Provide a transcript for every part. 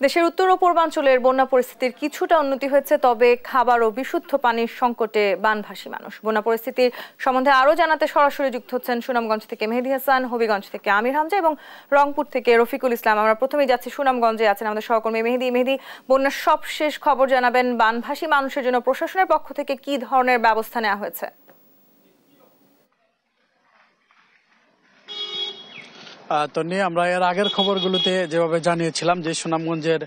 দেশের উত্তর ও পূর্বাঞ্চলের বন্যা পরিস্থিতির কিছুটা উন্নতি হয়েছে, তবে খাবার ও বিশুদ্ধ পানির সংকটে বানভাসী মানুষ। বন্যা পরিস্থিতির সম্বন্ধে আরো জানাতে সরাসরি যুক্ত হচ্ছেন সুনামগঞ্জ থেকে মেহেদী হাসান, হবিগঞ্জ থেকে আমির হামজা এবং রংপুর থেকে রফিকুল ইসলাম। আমরা প্রথমেই যাচ্ছি সুনামগঞ্জে, আছেন আমাদের সহকর্মী মেহেদী। বন্যার সবশেষ খবর জানাবেন। বানভাসী মানুষের জন্য প্রশাসনের পক্ষ থেকে কি ধরনের ব্যবস্থা নেওয়া হয়েছে? তো নিয়ে আমরা এর আগের খবরগুলোতে যেভাবে জানিয়েছিলাম যে সুনামগঞ্জের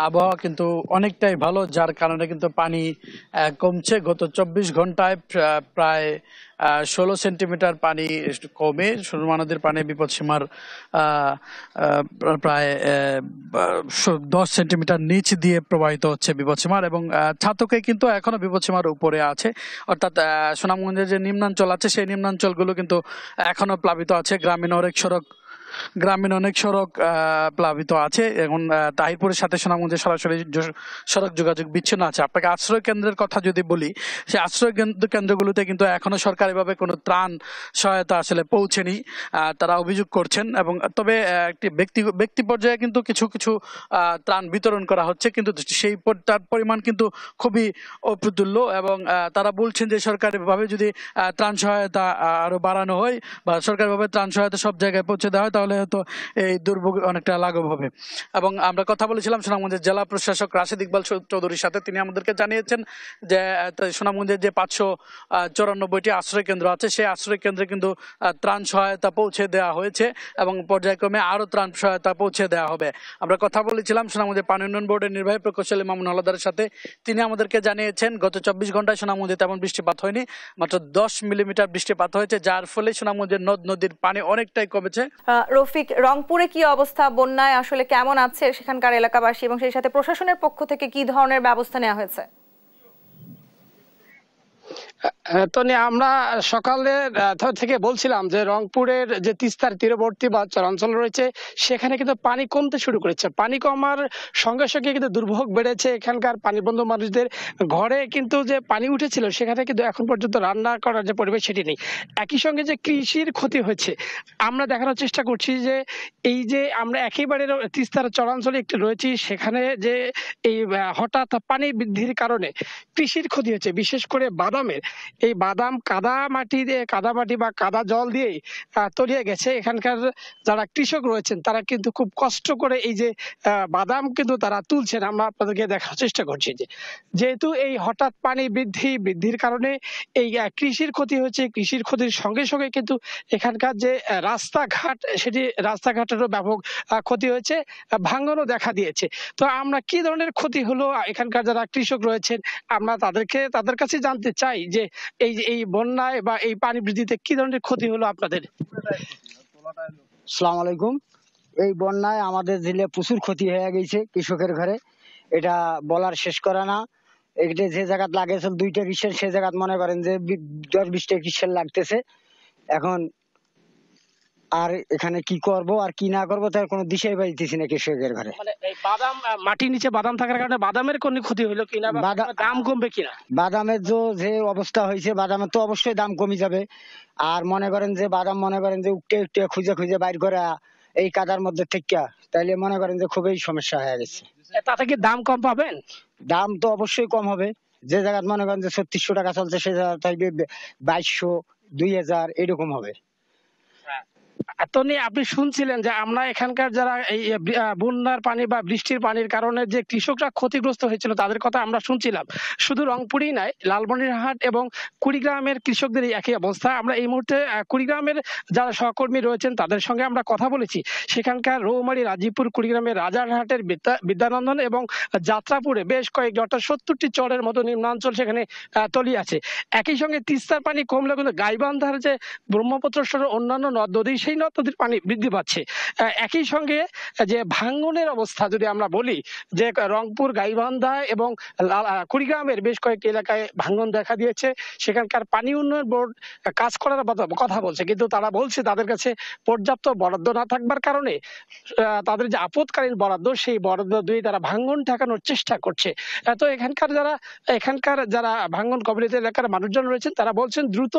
আবহাওয়া কিন্তু অনেকটাই ভালো, যার কারণে কিন্তু পানি কমছে। গত 24 ঘন্টায় প্রায় 16 সেন্টিমিটার পানি কমে সুরমা নদীর পানি বিপদসীমার প্রায় 10 সেন্টিমিটার নিচ দিয়ে প্রবাহিত হচ্ছে বিপদসীমার, এবং ছাতকে কিন্তু এখনো বিপদসীমার উপরে আছে। অর্থাৎ সুনামগঞ্জের যে নিম্নাঞ্চল আছে সেই নিম্নাঞ্চলগুলো কিন্তু এখনো প্লাবিত আছে। গ্রামীণ অনেক সড়ক প্লাবিত আছে। এখন তাহিরপুরের সাথে সুনামগঞ্জের সরাসরি সড়ক যোগাযোগ বিচ্ছিন্ন আছে। আপনাকে আশ্রয় কেন্দ্রের কথা যদি বলি, সেই আশ্রয় কেন্দ্রগুলোতে কিন্তু এখনো সরকারিভাবে কোনো ত্রাণ সহায়তা আসলে পৌঁছেনি, তারা অভিযোগ করছেন। এবং তবে একটি ব্যক্তি পর্যায়ে কিন্তু কিছু কিছু ত্রাণ বিতরণ করা হচ্ছে, কিন্তু সেই তার পরিমাণ কিন্তু খুবই অপ্রতুল্য। এবং তারা বলছেন যে সরকারিভাবে যদি ত্রাণ সহায়তা আরো বাড়ানো হয় বা সরকারিভাবে ত্রাণ সহায়তা সব জায়গায় পৌঁছে দেওয়া হয়, তাহলে হয়তো এই দুর্ভোগ অনেকটা লাঘব হবে। এবং আমরা কথা বলেছিলাম সুনামগঞ্জের জেলা প্রশাসক রাশেদ ইকবাল চৌধুরীর সাথে। তিনি আমাদেরকে জানিয়েছেন যে সুনামগঞ্জের যে 594টি আশ্রয় কেন্দ্র আছে সেই আশ্রয় কেন্দ্রে কিন্তু ত্রাণ সহায়তা পৌঁছে দেওয়া হয়েছে এবং পর্যায়ক্রমে আরো ত্রাণ সহায়তা পৌঁছে দেওয়া হবে। আমরা কথা বলেছিলাম সুনামগঞ্জের পানি উন্নয়ন বোর্ডের নির্বাহী প্রকৌশলী মামুন হলাদারের সাথে। তিনি আমাদেরকে জানিয়েছেন গত 24 ঘন্টায় সুনামগঞ্জে তেমন বৃষ্টিপাত হয়নি, মাত্র 10 মিলিমিটার বৃষ্টিপাত হয়েছে, যার ফলে সুনামগঞ্জের নদ নদীর পানি অনেকটাই কমেছে। রফিক, রংপুরে কি অবস্থা? বন্যায় আসলে কেমন আছে সেখানকার এলাকাবাসী এবং সেই সাথে প্রশাসনের পক্ষ থেকে কি ধরনের ব্যবস্থা নেওয়া হয়েছে? তনি, আমরা সকালে থেকে বলছিলাম যে রংপুরের যে তিস্তার তীরবর্তী বা অঞ্চল রয়েছে সেখানে কিন্তু পানি কমতে শুরু করেছে। পানি কমার সঙ্গে সঙ্গে কিন্তু দুর্ভোগ বেড়েছে এখানকার পানিবন্ধ মানুষদের। ঘরে কিন্তু যে পানি উঠেছিল সেখানে কিন্তু এখন পর্যন্ত রান্না করার যে পরিবেশ সেটি নেই। একই সঙ্গে যে কৃষির ক্ষতি হয়েছে, আমরা দেখানোর চেষ্টা করছি যে এই যে আমরা একেবারে তিস্তার চরাঞ্চলে একটু রয়েছি, সেখানে যে এই হঠাৎ পানি বৃদ্ধির কারণে কৃষির ক্ষতি হচ্ছে, বিশেষ করে বাদামের। এই বাদাম কাদা মাটি বা কাদা জল দিয়ে তলিয়ে গেছে। এখানকার যারা কৃষক রয়েছেন তারা কিন্তু খুব কষ্ট করে এই যে বাদাম কিন্তু তারা তুলছেন। আমরা আপনাদেরকে দেখার চেষ্টা করছি যে যেহেতু এই হঠাৎ পানি বৃদ্ধির কারণে এই কৃষির ক্ষতি হচ্ছে। কৃষির ক্ষতির সঙ্গে সঙ্গে কিন্তু এখানকার যে রাস্তাঘাট, সেটি রাস্তাঘাটেরও ব্যাপক ক্ষতি হয়েছে, ভাঙনও দেখা দিয়েছে। তো আমরা কি ধরনের ক্ষতি হলো এখানকার যারা কৃষক রয়েছেন আমরা তাদের কাছে জানতে চাই যে এই বন্যায় বা এই পানি বৃদ্ধিতে কি ধরনের ক্ষতি হলো আপনাদের। আসসালামু আলাইকুম। এই বন্যায় আমাদের জেলে প্রচুর ক্ষতি হয়ে গেছে কৃষকের ঘরে, এটা বলার শেষ করা না। এটা যে জায়গায় লাগেছে 2টা গ্রীষ্মের, সে জায়গায় মনে করেন যে 10-20টা গ্রীষ্মের লাগতেছে। এখন আর এখানে কি করব আর কি না করবো তার কোনো দিশাই পাইতেছি না কৃষকের ঘরে। মানে এই বাদাম, মাটির নিচে বাদাম থাকার কারণে বাদামের কোনো ক্ষতি হলো কিনা, দাম কমবে কিনা? বাদামের যে অবস্থা হয়েছে, বাদামের তো অবশ্যই দাম কমে যাবে। আর মনে করেন যে বাদাম মনে করেন যে উঠতে উঠতে খুঁজে বাইর করে এই কাদার মধ্যে থেকে, তাইলে মনে করেন যে খুবই সমস্যা হয়ে গেছে। তাতে কি দাম কম পাবেন? দাম তো অবশ্যই কম হবে। যে জায়গায় মনে করেন যে 3600 টাকা চলছে সে জায়গা থাকবে 2200, 2000 এরকম হবে। তনি, আপনি শুনছিলেন যে আমরা এখানকার যারা এই বন্যার পানি বা বৃষ্টির পানির কারণে যে কৃষকরা ক্ষতিগ্রস্ত হয়েছিল তাদের কথা আমরা শুনছিলাম। শুধু রংপুরই নয়, লালমনিরহাট এবং কুড়িগ্রামের কৃষকদের একই অবস্থা। আমরা এই মুহূর্তে কুড়িগ্রামের যারা সহকর্মী রয়েছেন তাদের সঙ্গে আমরা কথা বলেছি। সেখানকার রৌমারী, রাজীবপুর, কুড়িগ্রামের রাজারহাটের বিদ্যানন্দন এবং যাত্রাপুরে বেশ কয়েকটি অর্থাৎ 70টি চরের মতো নিম্নাঞ্চল সেখানে তলিয়ে আছে। একই সঙ্গে তিস্তার পানি কমলে কিন্তু গাইবান্ধার যে ব্রহ্মপুত্র সহ অন্যান্য নদ নদী, সেই নদ নদীর পানি বৃদ্ধি পাচ্ছে। একই সঙ্গে যে ভাঙ্গনের অবস্থা যদি আমরা বলি, যে রংপুর, গাইবান্ধা এবং কুড়িগ্রামের বেশ কয়েকটি এলাকায় ভাঙ্গন দেখা দিয়েছে। সেখানকার পানি উন্নয়ন বোর্ড কাজ করার কথা বলছে, কিন্তু তারা বলছে তাদের কাছে পর্যাপ্ত বরাদ্দ না থাকবার কারণে তাদের যে আপদকালীন বরাদ্দ, সেই বরাদ্দ দিয়ে তারা ভাঙ্গন ঠেকানোর চেষ্টা করছে। তো এখানকার যারা ভাঙ্গন কবলিত এলাকার মানুষজন রয়েছেন তারা বলছেন দ্রুত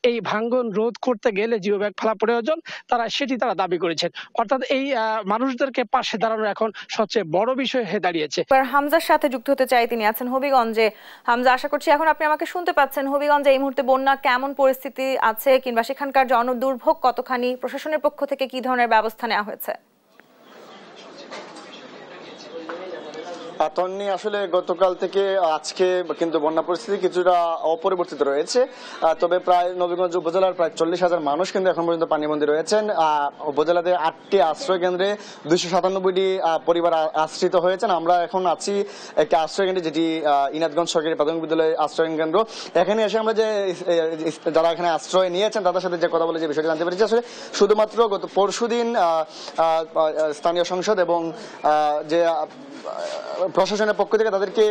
এই ভাঙ্গন রোধ করতে গেলে জিও ব্যাগ ফেলা প্রয়োজন। তারা সেটি তারা দাবি করেছেন। অর্থাৎ এই মানুষদেরকে পাশে দাঁড়ানো এখন সবচেয়ে বড় বিষয় হয়ে দাঁড়িয়েছে। হামজার সাথে যুক্ত হতে চাই, তিনি আছেন হবিগঞ্জে। হামজা, আশা করছি এখন আপনি আমাকে শুনতে পাচ্ছেন। হবিগঞ্জে এই মুহূর্তে বন্যা কেমন পরিস্থিতি আছে, কিংবা সেখানকার জনদুর্ভোগ কতখানি, প্রশাসনের পক্ষ থেকে কি ধরনের ব্যবস্থা নেওয়া হয়েছে? তন্নি, আসলে গতকাল থেকে আজকে কিন্তু বন্যা পরিস্থিতি কিছুটা অপরিবর্তিত রয়েছে। তবে প্রায় নবীগঞ্জ উপজেলার প্রায় 40,000 মানুষ কিন্তু এখন পর্যন্ত পানিবন্দী রয়েছেন। উপজেলাতে 8টি আশ্রয় কেন্দ্রে 297টি পরিবার আশ্রিত হয়েছেন। আমরা এখন আছি একটি আশ্রয় কেন্দ্রে, যেটি ইনাদগঞ্জ সরকারি প্রাথমিক বিদ্যালয় আশ্রয় কেন্দ্র। এখানে এসে আমরা যে যারা এখানে আশ্রয় নিয়েছেন তাদের সাথে যে কথা বলে যে বিষয়টি জানতে পেরেছি, আসলে শুধুমাত্র গত পরশুদিন স্থানীয় সংসদ এবং যে প্রশাসনের পক্ষ থেকে তাদেরকে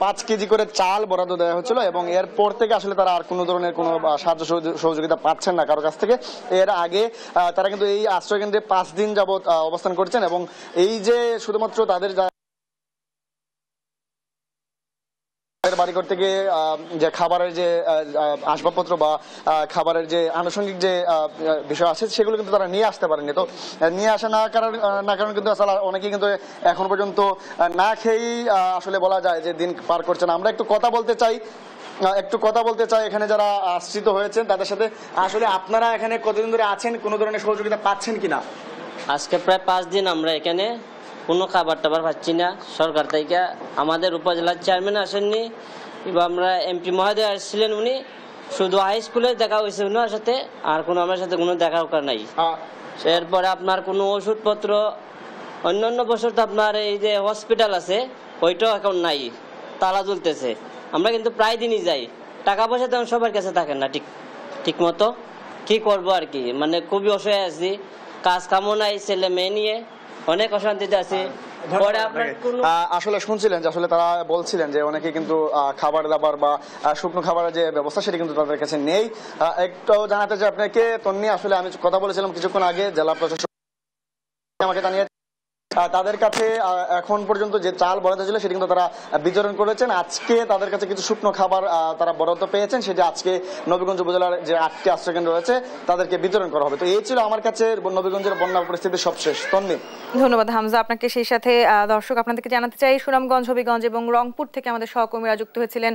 5 কেজি করে চাল বরাদ্দ দেওয়া হচ্ছিল, এবং এরপর থেকে আসলে তারা আর কোনো ধরনের কোনো সাহায্য সহযোগিতা পাচ্ছেন না কারো কাছ থেকে। এর আগে তারা কিন্তু এই আশ্রয় কেন্দ্রে 5 দিন যাবত অবস্থান করছেন, এবং এই যে শুধুমাত্র তাদের বাড়িঘর থেকে যে খাবারের যে আসবাবপত্র বা খাবারের যে আনুষঙ্গিক যে বিষয় আছে সেগুলো কিন্তু তারা নিয়ে আসতে পারেনি। তো নিয়ে আসা না কারণ কিন্তু আসলে অনেকেই কিন্তু এখন পর্যন্ত না খেয়েই আসলে বলা যায় যে দিন পার করছেন। আমরা একটু কথা বলতে চাই এখানে যারা আশ্রিত হয়েছেন তাদের সাথে। আসলে আপনারা এখানে কতদিন ধরে আছেন, কোনো ধরনের সহযোগিতা পাচ্ছেন কিনা? আজকে প্রায় 5 দিন আমরা এখানে কোনো খাবার টাবার পাচ্ছি না সরকার থেকে। আমাদের উপজেলার চেয়ারম্যান আসেননি, এবং আমরা এমপি মহোদয় আসছিলেন, উনি শুধু হাই স্কুলে দেখা হয়েছে ওনার সাথে, আর কোনো আমার সাথে কোনো দেখা ওকার নাই। এরপরে আপনার কোনো ওষুধপত্র, অন্যান্য বছর তো আপনার এই যে হসপিটাল আছে ওইটাও এখন নাই, তালা ঝুলতেছে। আমরা কিন্তু প্রায় দিনই যাই, টাকা পয়সা তেমন সবার কাছে থাকে না ঠিক মতো। কি করবো আর কি, মানে খুবই অসহায় আছি, কাজ কামও নাই, ছেলে মেয়ে নিয়ে অনেক অশান্তিতে আছে। আসলে শুনছিলেন যে আসলে তারা বলছিলেন যে অনেকে কিন্তু খাবার দাবার বা শুকনো খাবারের যে ব্যবস্থা সেটা কিন্তু তাদের কাছে নেই। একটু জানাতে চাই আপনাকে তন্নি, আসলে আমি কথা বলেছিলাম কিছুক্ষণ আগে, জেলা প্রশাসন আমাকে জানিয়ে তাদের কাছে এখন পর্যন্ত যে চাল বরাদ্দ ছিল সেটি কিন্তু তারা বিতরণ করেছেন। আজকে তাদের কাছে কিছু শুকনো খাবার তারা বরাদ্দ পেয়েছেন, সেটি আজকে নবীগঞ্জ উপজেলার যে 8টি আশ্রয়কেন্দ্র রয়েছে তাদেরকে বিতরণ করা হবে। তো এই ছিল আমার কাছে নবীগঞ্জের বন্যা পরিস্থিতি সবশেষ। তন্নি, ধন্যবাদ হামজা আপনাকে। সেই সাথে দর্শক আপনাদেরকে জানাতে চাই, সুনামগঞ্জ, হবিগঞ্জ এবং রংপুর থেকে আমাদের সহকর্মীরা যুক্ত হয়েছিলেন,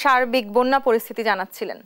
সার্বিক বন্যা পরিস্থিতি জানাচ্ছিলেন।